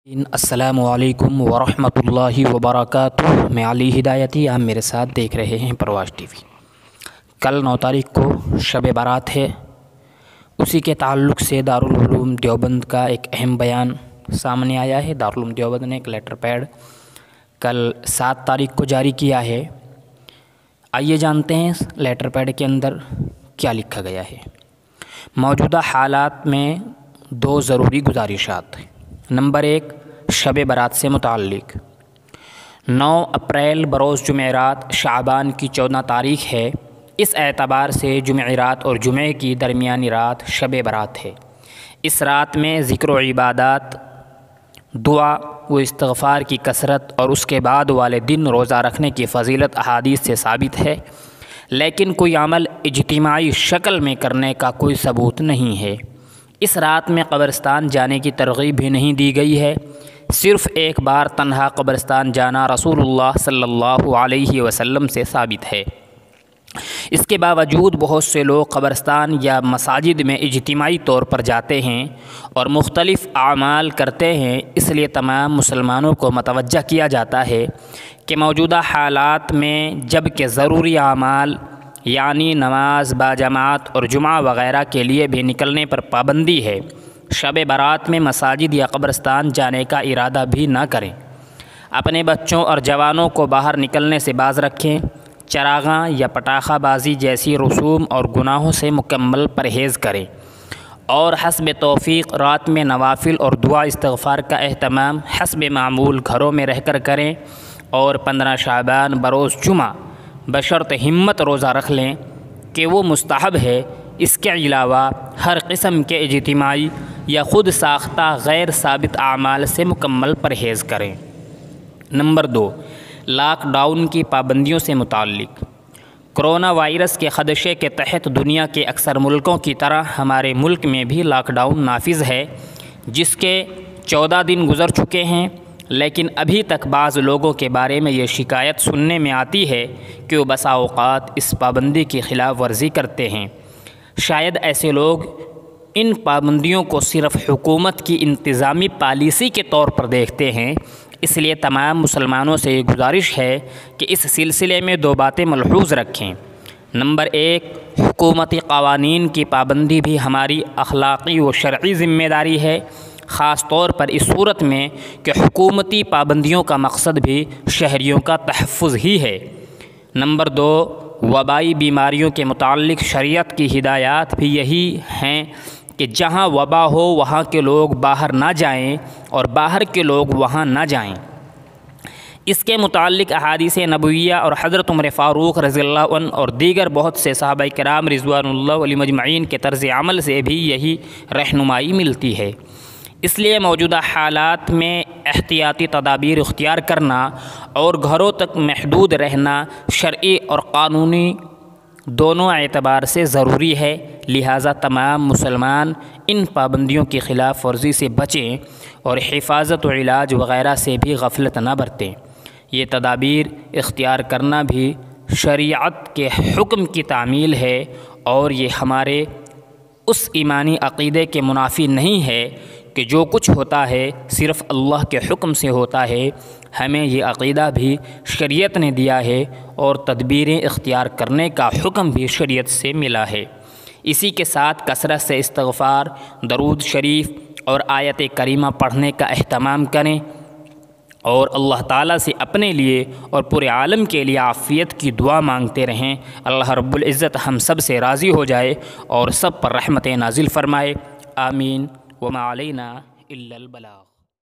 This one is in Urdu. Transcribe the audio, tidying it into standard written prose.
السلام علیکم ورحمۃ اللہ وبرکاتہ۔ میں علی ہدایتی، آپ میرے ساتھ دیکھ رہے ہیں پرواز ٹی وی۔ کل 9 تاریخ کو شب برات ہے، اسی کے تعلق سے دارالعلوم دیوبند کا ایک اہم بیان سامنے آیا ہے۔ دارالعلوم دیوبند نے ایک لیٹر پیڈ کل 7 تاریخ کو جاری کیا ہے۔ آئیے جانتے ہیں لیٹر پیڈ کے اندر کیا لکھا گیا ہے۔ موجودہ حالات میں 2 ضروری گزارشات۔ نمبر 1، شب برات سے متعلق 9 اپریل بروز جمعرات شعبان کی 14 تاریخ ہے۔ اس اعتبار سے جمعرات اور جمعے کی درمیانی رات شب برات ہے۔ اس رات میں ذکر و عبادات، دعا و استغفار کی کثرت اور اس کے بعد والے دن روزہ رکھنے کی فضیلت احادیث سے ثابت ہے، لیکن کوئی عمل اجتماعی شکل میں کرنے کا کوئی ثبوت نہیں ہے۔ اس رات میں قبرستان جانے کی ترغیب بھی نہیں دی گئی ہے۔ صرف ایک بار تنہا قبرستان جانا رسول اللہ صلی اللہ علیہ وسلم سے ثابت ہے۔ اس کے باوجود بہت سے لوگ قبرستان یا مساجد میں اجتماعی طور پر جاتے ہیں اور مختلف اعمال کرتے ہیں۔ اس لیے تمام مسلمانوں کو متوجہ کیا جاتا ہے کہ موجودہ حالات میں جب کہ ضروری اعمال یعنی نماز باجماعت اور جمعہ وغیرہ کے لیے بھی نکلنے پر پابندی ہے، شب برات میں مساجد یا قبرستان جانے کا ارادہ بھی نہ کریں۔ اپنے بچوں اور جوانوں کو باہر نکلنے سے باز رکھیں۔ چراغاں یا پٹاخہ بازی جیسی رسوم اور گناہوں سے مکمل پرہیز کریں، اور حسب توفیق رات میں نوافل اور دعا استغفار کا اہتمام حسب معمول گھروں میں رہ کر کریں، اور 15 شعبان بروز جمعہ بشرط ہمت روزہ رکھ لیں کہ وہ مستحب ہے۔ اس کے علاوہ ہر قسم کے اجتماعی یا خود ساختہ غیر ثابت اعمال سے مکمل پرہیز کریں۔ نمبر 2، لاک ڈاؤن کی پابندیوں سے متعلق کرونا وائرس کے خدشے کے تحت دنیا کے اکثر ملکوں کی طرح ہمارے ملک میں بھی لاک ڈاؤن نافذ ہے، جس کے 14 دن گزر چکے ہیں، لیکن ابھی تک بعض لوگوں کے بارے میں یہ شکایت سننے میں آتی ہے کہ وہ بسا اوقات اس پابندی کی خلاف ورزی کرتے ہیں۔ شاید ایسے لوگ ان پابندیوں کو صرف حکومت کی انتظامی پالیسی کے طور پر دیکھتے ہیں۔ اس لیے تمام مسلمانوں سے یہ گزارش ہے کہ اس سلسلے میں 2 باتیں ملحوظ رکھیں۔ نمبر 1، حکومتی قوانین کی پابندی بھی ہماری اخلاقی و شرعی ذمہ داری ہے، خاص طور پر اس صورت میں کہ حکومتی پابندیوں کا مقصد بھی شہریوں کا تحفظ ہی ہے۔ نمبر 2، وبائی بیماریوں کے متعلق شریعت کی ہدایات بھی یہی ہیں کہ جہاں وبا ہو وہاں کے لوگ باہر نہ جائیں اور باہر کے لوگ وہاں نہ جائیں۔ اس کے متعلق احادیث نبویہ اور حضرت عمر فاروق رضی اللہ عنہ اور دیگر بہت سے صحابہ کرام رضوان اللہ علیہم اجمعین کے طرز عمل سے بھی یہی رہنمائی ملتی ہے۔ اس لیے موجودہ حالات میں احتیاطی تدابیر اختیار کرنا اور گھروں تک محدود رہنا شرعی اور قانونی دونوں اعتبار سے ضروری ہے، لہٰذا تمام مسلمان ان پابندیوں کی خلاف ورزی سے بچیں اور حفاظت و علاج وغیرہ سے بھی غفلت نہ برتیں۔ یہ تدابیر اختیار کرنا بھی شریعت کے حکم کی تعمیل ہے، اور یہ ہمارے اس ایمانی عقیدے کے منافی نہیں ہے کہ جو کچھ ہوتا ہے صرف اللہ کے حکم سے ہوتا ہے۔ ہمیں یہ عقیدہ بھی شریعت نے دیا ہے، اور تدبیریں اختیار کرنے کا حکم بھی شریعت سے ملا ہے۔ اسی کے ساتھ کثرت سے استغفار، درود شریف اور آیت کریمہ پڑھنے کا اہتمام کریں، اور اللہ تعالیٰ سے اپنے لیے اور پورے عالم کے لیے عافیت کی دعا مانگتے رہیں۔ اللہ رب العزت ہم سب سے راضی ہو جائے اور سب پر رحمت نازل فرمائے۔ آمین۔ وما علینا الا البلاغ۔